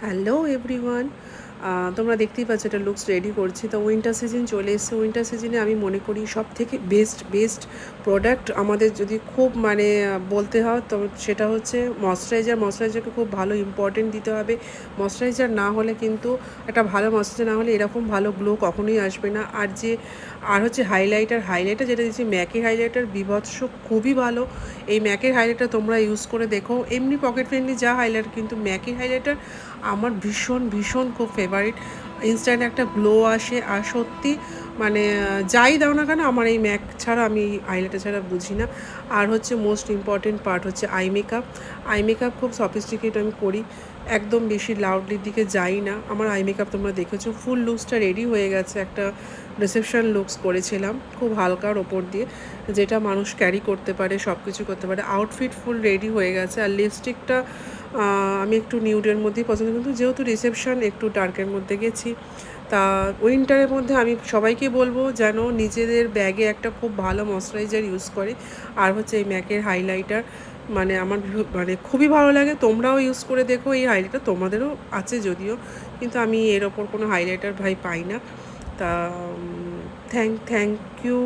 Hello everyone, তোমরা দেখতেই পাচ্ছ এটা লুকস রেডি করছি। তো উইন্টার সিজন চলে এসছে। উইন্টার সিজনে আমি মনে করি সব থেকে বেস্ট প্রোডাক্ট আমাদের যদি খুব বলতে হয় তো সেটা হচ্ছে ময়শ্চারাইজারকে খুব ভালো ইম্পর্টেন্ট দিতে হবে। ময়শ্চারাইজার না হলে কিন্তু একটা ভালো ময়শ্চারাইজার না হলে এরকম ভালো গ্লো কখনোই আসবে না। আর হচ্ছে হাইলাইটার যেটা দিচ্ছি ম্যাকের হাইলাইটার বিভৎস, খুবই ভালো। এই ম্যাকের হাইলাইটার তোমরা ইউজ করে দেখো। এমনি পকেট ফ্রেন্ডলি যা হাইলাইটার, কিন্তু ম্যাকের হাইলাইটার আমার ভীষণ খুব ফেভারিট। ইনস্ট্যান্ট একটা গ্লো আসে। আর সত্যি যাই দাও না কেন, আমার এই ম্যাক ছাড়া আমি এই হাইলাইটার ছাড়া বুঝি না। আর হচ্ছে মোস্ট ইম্পর্টেন্ট পার্ট হচ্ছে আই মেকআপ খুব সফিস্টিকেট আমি করি, একদম বেশি লাউডলির দিকে যাই না। আমার আই মেকআপ তোমরা দেখেছো, ফুল লুকসটা রেডি হয়ে গেছে। একটা রিসেপশন লুকস করেছিলাম খুব হালকার ওপর দিয়ে, যেটা মানুষ ক্যারি করতে পারে, সব কিছু করতে পারে। আউটফিট ফুল রেডি হয়ে গেছে। আর লিপস্টিকটা আমি একটু নিউডের মধ্যেই পছন্দ, কিন্তু যেহেতু রিসেপশন একটু ডার্কের মধ্যে গেছি। তা উইন্টারের মধ্যে আমি সবাইকে বলবো যেন নিজেদের ব্যাগে একটা খুব ভালো ময়শ্চারাইজার ইউজ করে। আর হচ্ছে এই ম্যাকের হাইলাইটার আমার খুবই ভালো লাগে। তোমরাও ইউজ করে দেখো। এই হাইলাইটার তোমাদেরও আছে যদিও, কিন্তু আমি এর ওপর কোনো হাইলাইটার পাই না। তা থ্যাংক ইউ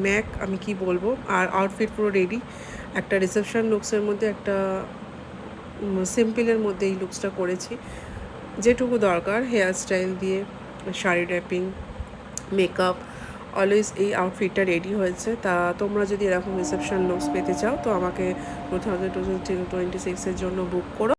ম্যাক, আমি কি বলবো। আর আউটফিট পুরো রেডি, একটা রিসেপশন লুকসের মধ্যে, একটা সিম্পলের মধ্যে এই লুকসটা করেছি। যেটুকু দরকার হেয়ার স্টাইল দিয়ে, শাড়ি র্যাপিং, মেকআপ, অলওয়েজ এই আউটফিটটা রেডি হয়েছে। তা তোমরা যদি এরকম রিসেপশন লুকস পেতে চাও তো আমাকে 2026-এর জন্য বুক করো।